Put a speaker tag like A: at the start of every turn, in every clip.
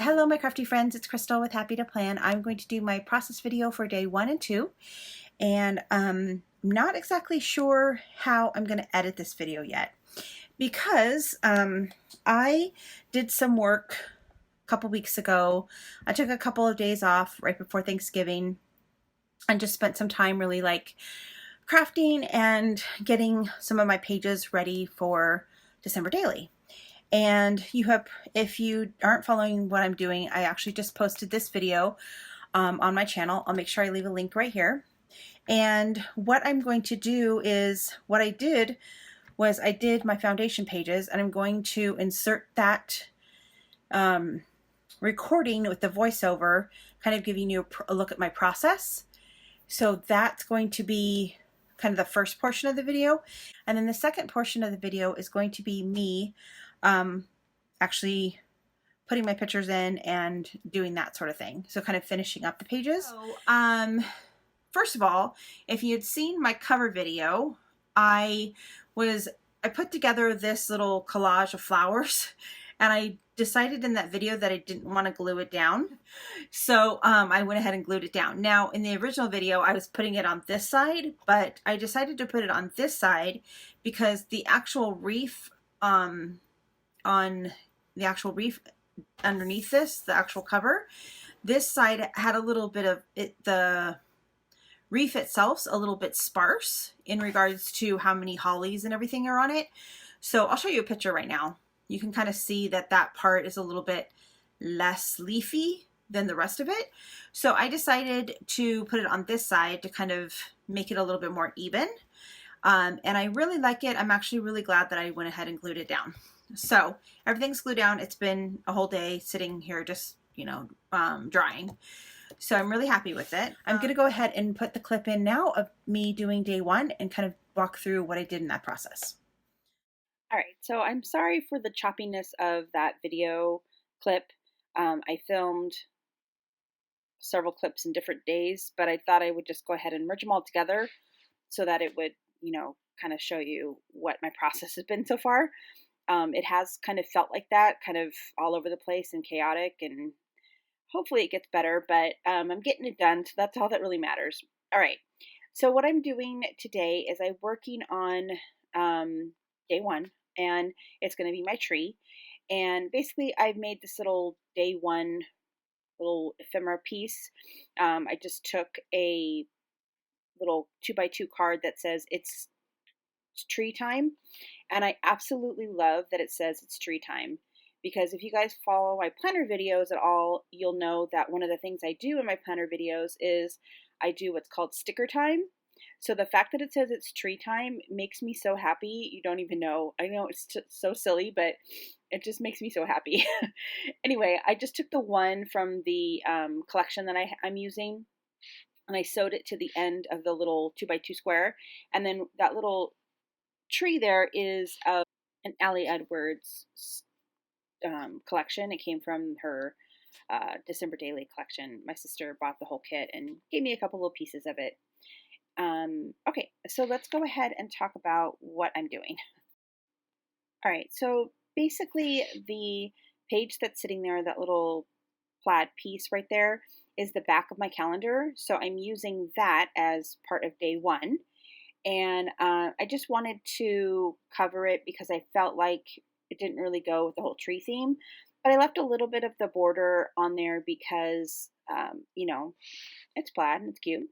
A: Hello my crafty friends, it's Crystal with Happy to Plan. I'm going to do my process video for day 1 and 2, and I'm not exactly sure how I'm going to edit this video yet because I did some work a couple weeks ago. I took a couple of days off right before Thanksgiving and just spent some time really like crafting and getting some of my pages ready for December daily. And if you aren't following what I'm doing, I actually just posted this video on my channel. I'll make sure I leave a link right here. And what I'm going to do is, what I did was I did my foundation pages, and I'm going to insert that recording with the voiceover, kind of giving you a look at my process. So that's going to be kind of the first portion of the video. And then the second portion of the video is going to be me actually putting my pictures in and doing that sort of thing. So kind of finishing up the pages. So, first of all, if you had seen my cover video, I put together this little collage of flowers, and I decided in that video that I didn't want to glue it down. So I went ahead and glued it down. Now in the original video, I was putting it on this side, but I decided to put it on this side because the actual reef underneath this, the actual cover, this side had a little bit of it, the reef itself's a little bit sparse in regards to how many hollies and everything are on it. So I'll show you a picture right now. You can kind of see that that part is a little bit less leafy than the rest of it. So I decided to put it on this side to kind of make it a little bit more even. And I really like it. I'm actually really glad that I went ahead and glued it down. So everything's glued down. It's been a whole day sitting here just, drying. So I'm really happy with it. I'm going to go ahead and put the clip in now of me doing day 1 and kind of walk through what I did in that process.
B: All right, so I'm sorry for the choppiness of that video clip. I filmed several clips in different days, but I thought I would just go ahead and merge them all together so that it would, kind of show you what my process has been so far. It has kind of felt like that, kind of all over the place and chaotic, and hopefully it gets better, but I'm getting it done, so that's all that really matters. All right, so what I'm doing today is I'm working on day 1, and it's going to be my tree. And basically I've made this little day 1 little ephemera piece. I just took a little 2x2 card that says it's tree time, and I absolutely love that it says it's tree time, because if you guys follow my planner videos at all, you'll know that one of the things I do in my planner videos is I do what's called sticker time. So the fact that it says it's tree time makes me so happy. You don't even know. I know it's so silly, but it just makes me so happy. Anyway, I just took the one from the collection that I'm using, and I sewed it to the end of the little 2x2 square. And then that little tree there is an Allie Edwards collection. It came from her December Daily collection. My sister bought the whole kit and gave me a couple little pieces of it. Okay, so let's go ahead and talk about what I'm doing. All right, so basically the page that's sitting there, that little plaid piece right there, is the back of my calendar. So I'm using that as part of day 1. And I just wanted to cover it because I felt like it didn't really go with the whole tree theme. But I left a little bit of the border on there because, it's plaid and it's cute.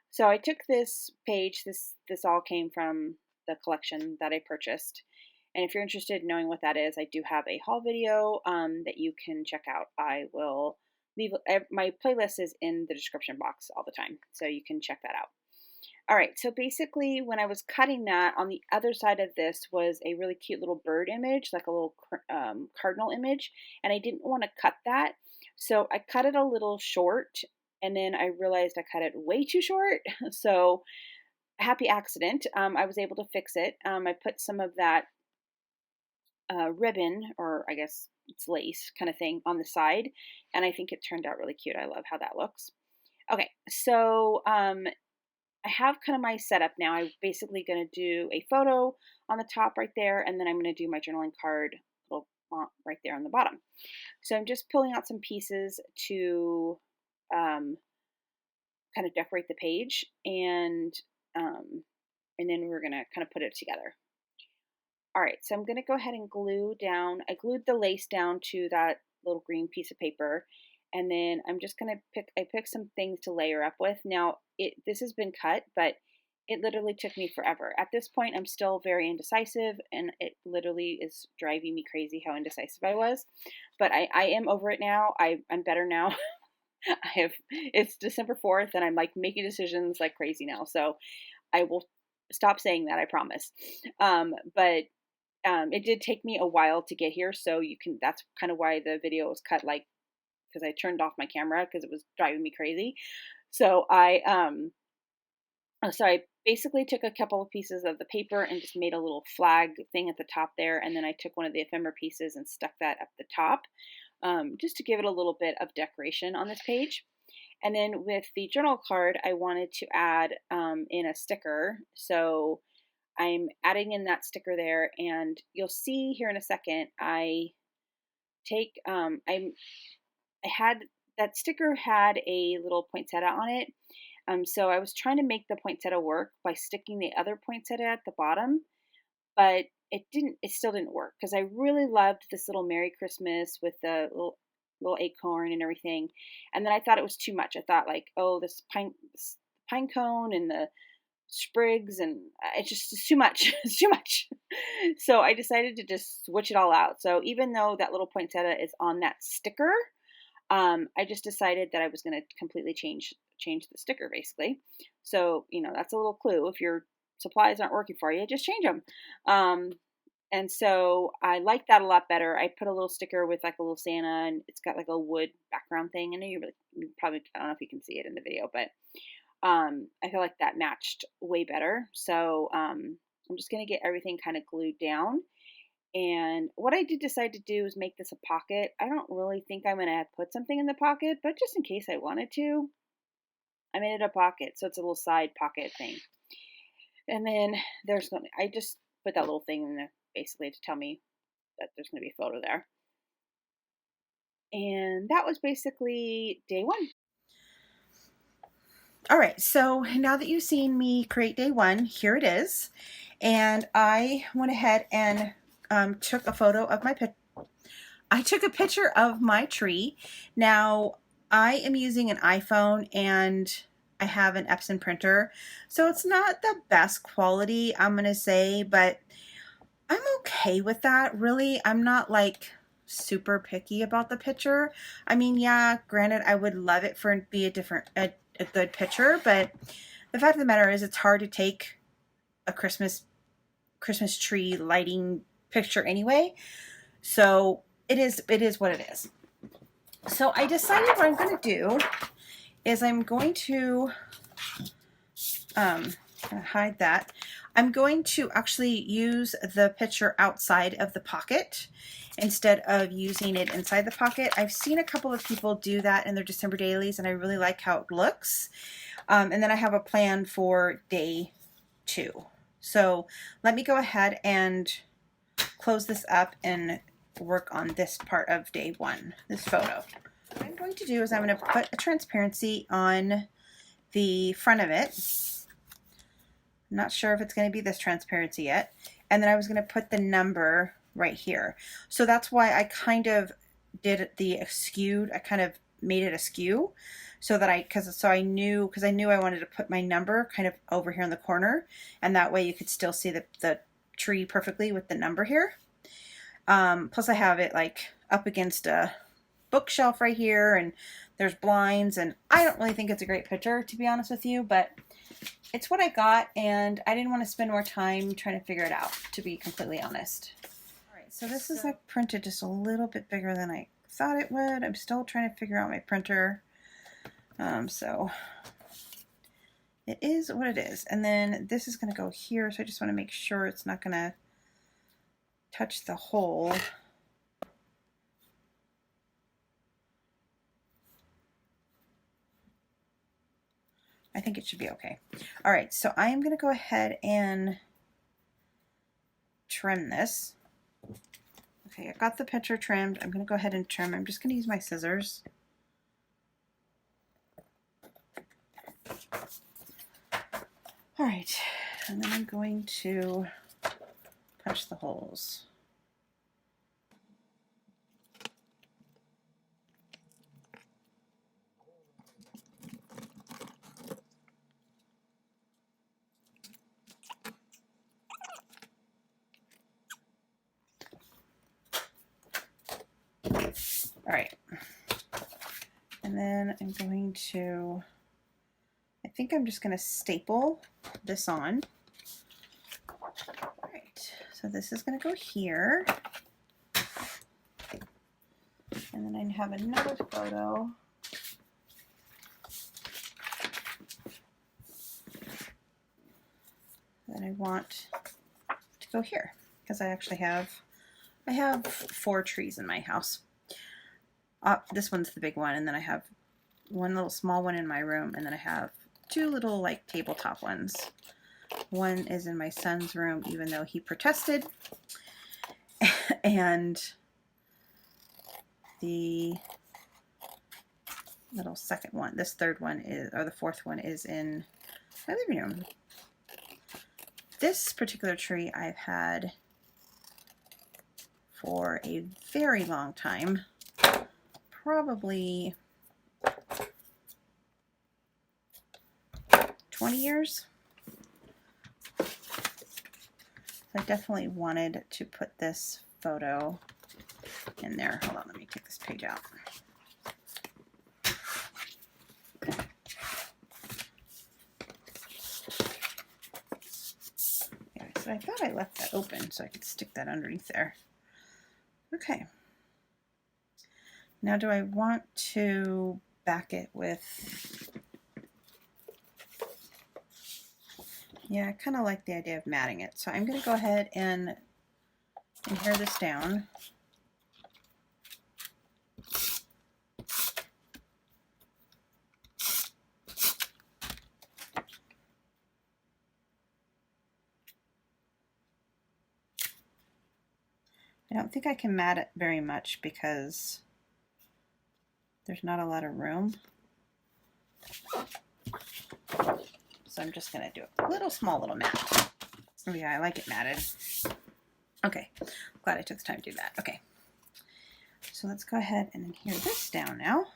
B: So I took this page, this all came from the collection that I purchased. And if you're interested in knowing what that is, I do have a haul video that you can check out. I will leave, my playlist is in the description box all the time, so you can check that out. All right, so basically when I was cutting that, on the other side of this was a really cute little bird image, like a little cardinal image, and I didn't want to cut that. So I cut it a little short, and then I realized I cut it way too short. So happy accident. I was able to fix it. I put some of that ribbon, or I guess it's lace kind of thing, on the side, and I think it turned out really cute. I love how that looks. Okay, so I have kind of my setup now. I'm basically going to do a photo on the top right there, and then I'm going to do my journaling card, little right there on the bottom. So I'm just pulling out some pieces to kind of decorate the page, and then we're gonna kind of put it together. All right, so I'm gonna go ahead and glue down. I glued the lace down to that little green piece of paper, and then I'm just gonna pick some things to layer up with. Now, this has been cut, but it literally took me forever. At this point, I'm still very indecisive, and it literally is driving me crazy how indecisive I was. But I am over it now. I'm better now. It's December 4th, and I'm like making decisions like crazy now. So I will stop saying that, I promise. But it did take me a while to get here, so that's kind of why the video was cut, like, because I turned off my camera because it was driving me crazy. So I basically took a couple of pieces of the paper and just made a little flag thing at the top there, and then I took one of the ephemera pieces and stuck that up the top, just to give it a little bit of decoration on this page. And then with the journal card, I wanted to add in a sticker. So I'm adding in that sticker there, and you'll see here in a second, I had, that sticker had a little poinsettia on it. So I was trying to make the poinsettia work by sticking the other poinsettia at the bottom, but it still didn't work, because I really loved this little Merry Christmas with the little acorn and everything. And then I thought it was too much. I thought, like, oh, this pine cone and the sprigs, and it's too much. It's too much. So I decided to just switch it all out. So even though that little poinsettia is on that sticker, I just decided that I was going to completely change the sticker, basically. So, that's a little clue. If your supplies aren't working for you, just change them. And so I like that a lot better. I put a little sticker with like a little Santa, and it's got like a wood background thing. I know you probably, I don't know if you can see it in the video, but I feel like that matched way better. So I'm just going to get everything kind of glued down. And what I did decide to do is make this a pocket. I don't really think I'm going to put something in the pocket, but just in case I wanted to, I made it a pocket. So it's a little side pocket thing. And then I just put that little thing in there basically to tell me that there's going to be a photo there. And that was basically day one.
A: All right, so now that you've seen me create day one, here it is. And I went ahead and took a photo of I took a picture of my tree. Now, I am using an iPhone and I have an Epson printer, so it's not the best quality, I'm going to say, but I'm okay with that. Really, I'm not like super picky about the picture. I mean, yeah, granted, I would love it for it to be a good picture, but the fact of the matter is it's hard to take a Christmas tree lighting picture anyway. So it is what it is. So I decided what I'm going to do is I'm going to hide that. I'm going to actually use the picture outside of the pocket instead of using it inside the pocket. I've seen a couple of people do that in their December dailies, and I really like how it looks. And then I have a plan for day 2. So let me go ahead and close this up and work on this part of day 1, this photo. What I'm going to do is I'm going to put a transparency on the front of it. I'm not sure if it's going to be this transparency yet. And then I was going to put the number right here. So that's why I kind of did the skewed. I kind of made it askew so that because I knew I wanted to put my number kind of over here in the corner, and that way you could still see the tree perfectly with the number here. Plus I have it like up against a bookshelf right here, and there's blinds, and I don't really think it's a great picture, to be honest with you, but it's what I got, and I didn't want to spend more time trying to figure it out, to be completely honest. All right, so this is like printed just a little bit bigger than I thought it would. I'm still trying to figure out my printer. So it is what it is. And then this is going to go here, so I just want to make sure it's not going to touch the hole. I think it should be okay. All right, so I am going to go ahead and trim this. Okay, I got the picture trimmed. I'm going to go ahead and trim. I'm just going to use my scissors. All right, and then I'm going to punch the holes. All right, and then I'm going to, I think I'm just going to staple this on. All right, so this is going to go here. And then I have another photo that I want to go here because I actually have 4 trees in my house. This one's the big one, and then I have one little small one in my room, and then I have 2 little like tabletop ones. One is in my son's room, even though he protested, and the little second one, this third one is, or the fourth one is in my living room. This particular tree I've had for a very long time, probably 20 years. I definitely wanted to put this photo in there. Hold on, let me take this page out. Yeah, so I thought I left that open so I could stick that underneath there. Okay. Now do I want to back it with, yeah, I kind of like the idea of matting it. So I'm going to go ahead and adhere this down. I don't think I can mat it very much because there's not a lot of room. So I'm just going to do a little small little mat. Oh yeah, I like it matted. Okay, glad I took the time to do that. Okay, so let's go ahead and adhere this down now.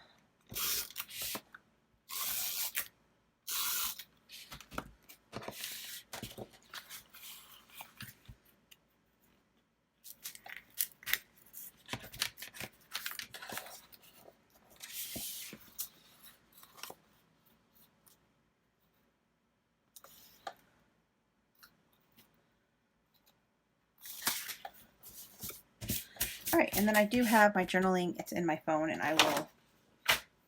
A: All right, and then I do have my journaling. It's in my phone, and I will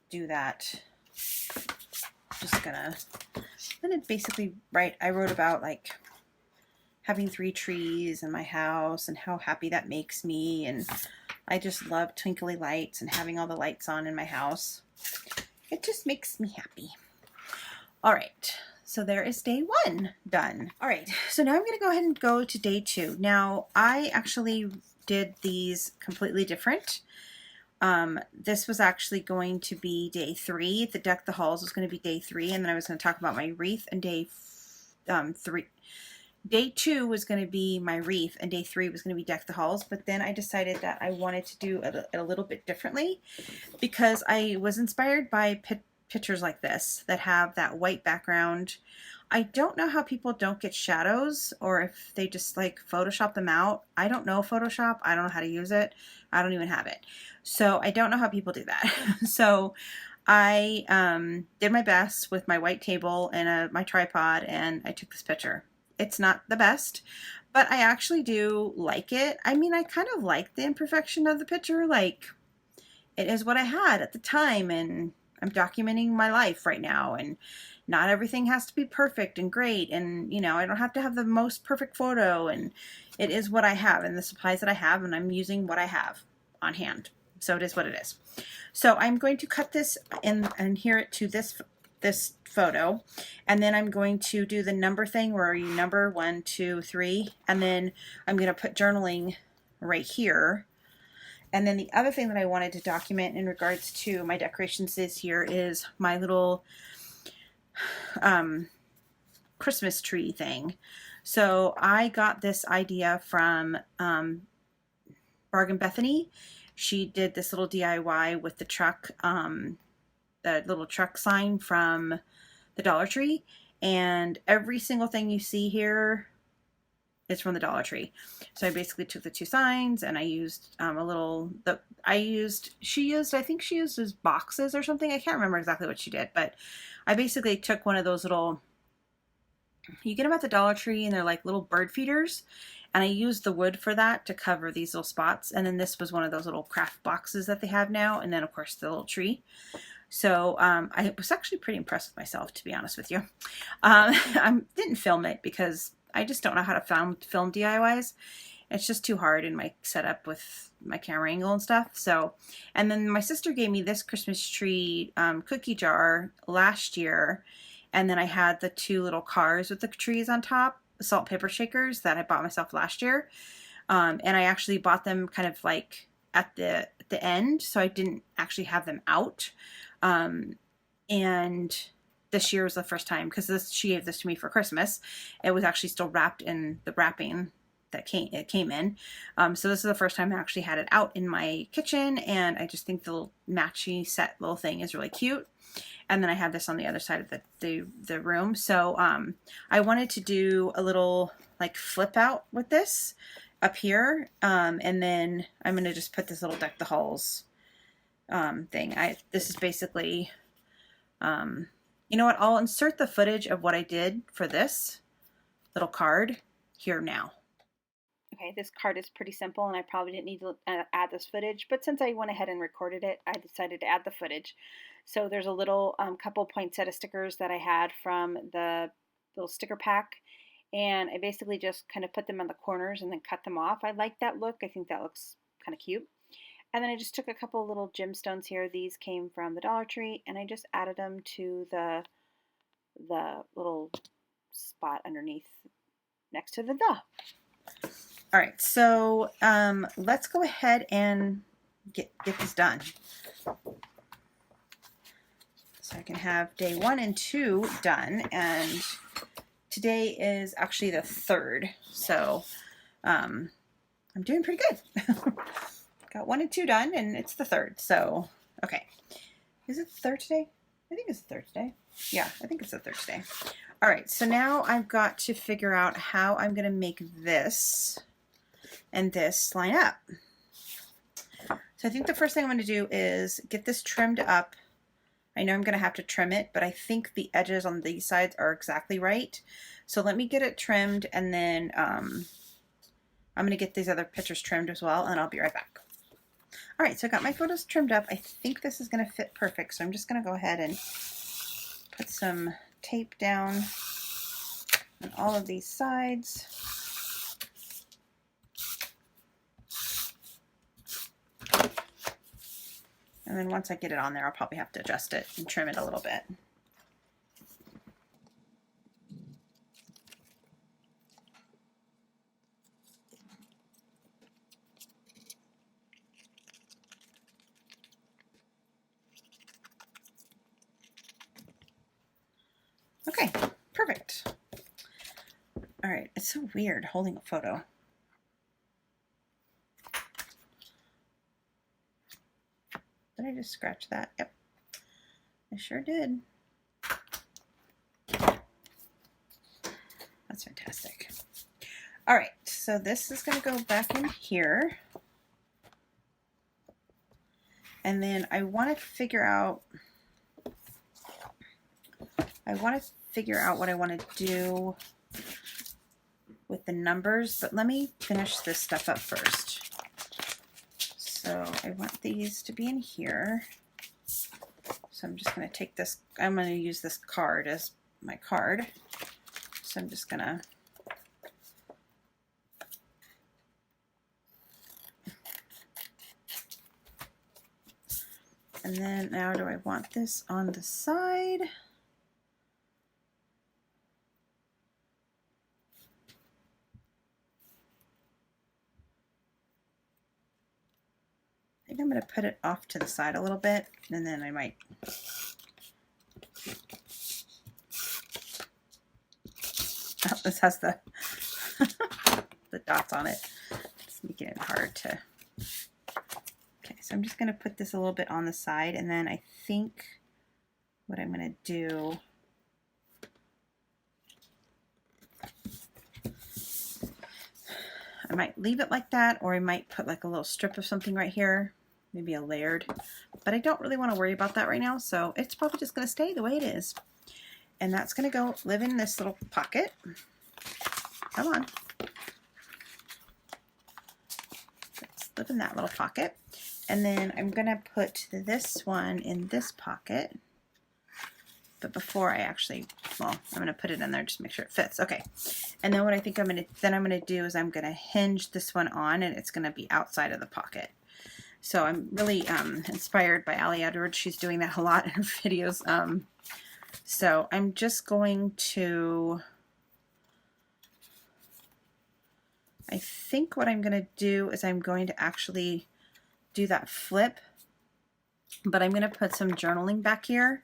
A: do that. Just gonna basically write. I wrote about like having 3 trees in my house and how happy that makes me, and I just love twinkly lights and having all the lights on in my house. It just makes me happy. All right, so there is day 1 done. All right, so now I'm gonna go ahead and go to day 2. Now I actually did these completely different. This was actually going to be day 3. The Deck the Halls was going to be day 3, and then I was going to talk about my wreath, and day 3. Day 2 was going to be my wreath, and day 3 was going to be Deck the Halls, but then I decided that I wanted to do it a little bit differently because I was inspired by pictures like this that have that white background. I don't know how people don't get shadows, or if they just like Photoshop them out. I don't know Photoshop. I don't know how to use it. I don't even have it. So I don't know how people do that. So I did my best with my white table and my tripod, and I took this picture. It's not the best, but I actually do like it. I mean, I kind of like the imperfection of the picture. Like, it is what I had at the time, and I'm documenting my life right now, and not everything has to be perfect and great, and you know, I don't have to have the most perfect photo, and it is what I have and the supplies that I have, and I'm using what I have on hand. So it is what it is. So I'm going to cut this and adhere it to this photo, and then I'm going to do the number thing where you number 1, 2, 3, and then I'm going to put journaling right here And then the other thing that I wanted to document in regards to my decorations this year is my little Christmas tree thing. So I got this idea from Bargain Bethany. She did this little DIY with the truck, the little truck sign from the Dollar Tree. And every single thing you see here is from the Dollar Tree. So I basically took the two signs and I used I think she used as boxes or something. I can't remember exactly what she did, but I basically took one of those little, you get them at the Dollar Tree and they're like little bird feeders. And I used the wood for that to cover these little spots. And then this was one of those little craft boxes that they have now. And then of course the little tree. So I was actually pretty impressed with myself, to be honest with you. I didn't film it because I just don't know how to film DIYs. It's just too hard in my setup with my camera angle and stuff. So, and then my sister gave me this Christmas tree cookie jar last year. And then I had the two little cars with the trees on top, the salt pepper shakers that I bought myself last year. And I actually bought them kind of like at the end. So I didn't actually have them out. And this year was the first time, because she gave this to me for Christmas. It was actually still wrapped in the wrapping that it came in. So this is the first time I actually had it out in my kitchen, and I just think the little matchy set little thing is really cute. And then I have this on the other side of the room. So I wanted to do a little like flip out with this up here, and then I'm gonna just put this little deck the halls thing. This is basically, you know what? I'll insert the footage of what I did for this little card here now.
B: Okay, this card is pretty simple and I probably didn't need to add this footage, but since I went ahead and recorded it, I decided to add the footage. So there's a little couple poinsettia stickers that I had from the little sticker pack, and I basically just kind of put them on the corners and then cut them off. I like that look. I think that looks kind of cute. And then I just took a couple little gemstones here. These came from the Dollar Tree, and I just added them to the little spot underneath next to the the.
A: All right, so let's go ahead and get this done. So I can have day 1 and 2 done, and today is actually the 3rd, so I'm doing pretty good. Got 1 and 2 done, and it's the 3rd, so okay. Is it the 3rd today? I think it's the 3rd today. Yeah, I think it's the 3rd today. All right, so now I've got to figure out how I'm going to make this and this line up. So I think the first thing I'm going to do is get this trimmed up. I know I'm going to have to trim it, but I think the edges on these sides are exactly right. So let me get it trimmed, and then I'm going to get these other pictures trimmed as well, and I'll be right back. All right, so I got my photos trimmed up. I think this is going to fit perfect, so I'm just going to go ahead and put some tape down on all of these sides. And then once I get it on there, I'll probably have to adjust it and trim it a little bit. Okay, perfect. All right, it's so weird holding a photo. Did I just scratch that? Yep, I sure did. That's fantastic. All right, so this is going to go back in here. And then I want to figure out what I want to do with the numbers, but let me finish this stuff up first. So I want these to be in here. So I'm just going to take this, I'm going to use this card as my card. So I'm just going to and then now do I want this on the side? think I'm going to put it off to the side a little bit, and then I might. Oh, this has the the dots on it. It's making it hard to. Okay, so I'm just going to put this a little bit on the side, and then I think what I'm going to do. I might leave it like that, or I might put like a little strip of something right here, maybe a layered, but I don't really want to worry about that right now, so it's probably just going to stay the way it is. And that's going to go live in this little pocket. Come on. Let's live in that little pocket. And then I'm going to put this one in this pocket. But before I actually, well, I'm going to put it in there just to make sure it fits. Okay. And then what I think I'm going to do is I'm going to hinge this one on, and it's going to be outside of the pocket. So I'm really inspired by Ali Edwards. She's doing that a lot in her videos. So I'm just going to, I think what I'm going to do is I'm going to actually do that flip, but I'm going to put some journaling back here.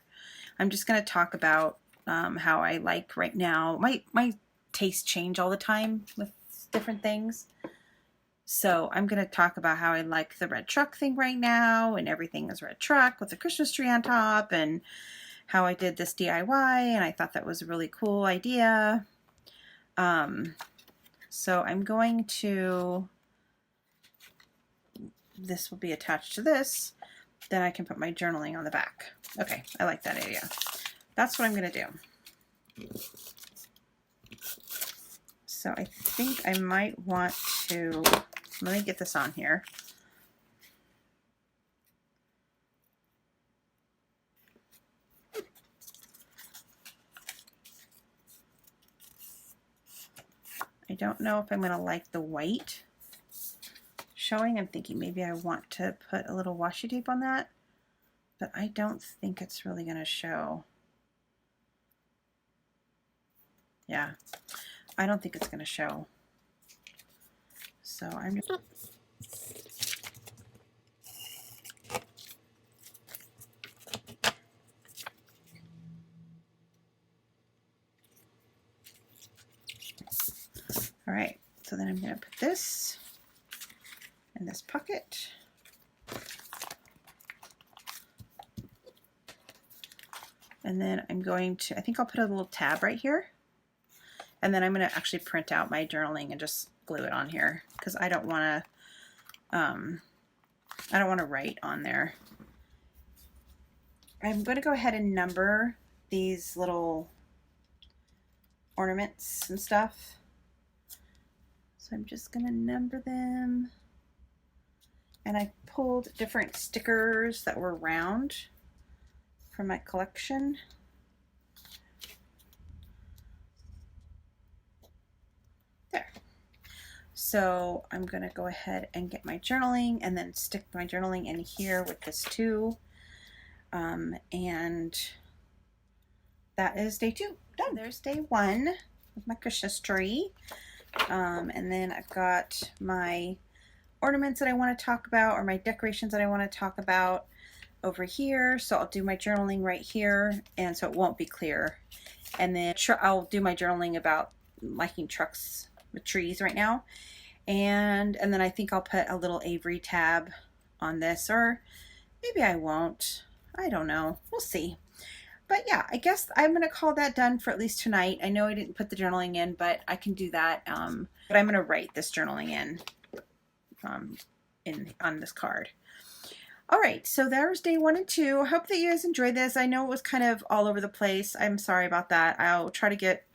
A: I'm just going to talk about how I like right now. My tastes change all the time with different things. So I'm going to talk about how I like the red truck thing right now, and everything is red truck with a Christmas tree on top, and how I did this DIY, and I thought that was a really cool idea. So I'm going to, this will be attached to this. Then I can put my journaling on the back. Okay, I like that idea. That's what I'm going to do. So I think I might want to, let me get this on here. I don't know if I'm going to like the white showing. I'm thinking maybe I want to put a little washi tape on that, but I don't think it's really going to show. Yeah, I don't think it's going to show. So I'm just... All right, so then I'm going to put this in this pocket. And then I'm going to, I think I'll put a little tab right here. And then I'm going to actually print out my journaling and just glue it on here, because I don't want to write on there. I'm going to go ahead and number these little ornaments and stuff. So I'm just going to number them. And I pulled different stickers that were round from my collection. There. So I'm going to go ahead and get my journaling and then stick my journaling in here with this too. And that is day 2 done. There's day 1 with my Christmas tree. And then I've got my ornaments that I want to talk about, or my decorations that I want to talk about over here. So I'll do my journaling right here, and so it won't be clear. And then I'll do my journaling about liking trucks with trees right now. And then I think I'll put a little Avery tab on this, or maybe I won't. I don't know. We'll see. But yeah, I guess I'm going to call that done for at least tonight. I know I didn't put the journaling in, but I can do that. But I'm going to write this journaling in on this card. All right, so there's day 1 and 2. I hope that you guys enjoyed this. I know it was kind of all over the place. I'm sorry about that. I'll try to get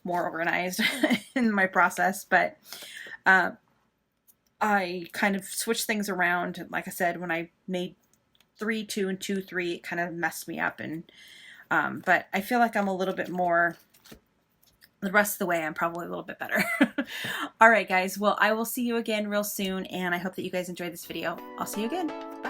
A: more organized in my process, but I kind of switched things around. Like I said, when I made 3, 2, and 2, 3, it kind of messed me up. And but I feel like I'm a little bit more, the rest of the way I'm probably a little bit better. All right, guys. Well, I will see you again real soon, and I hope that you guys enjoyed this video. I'll see you again. Bye.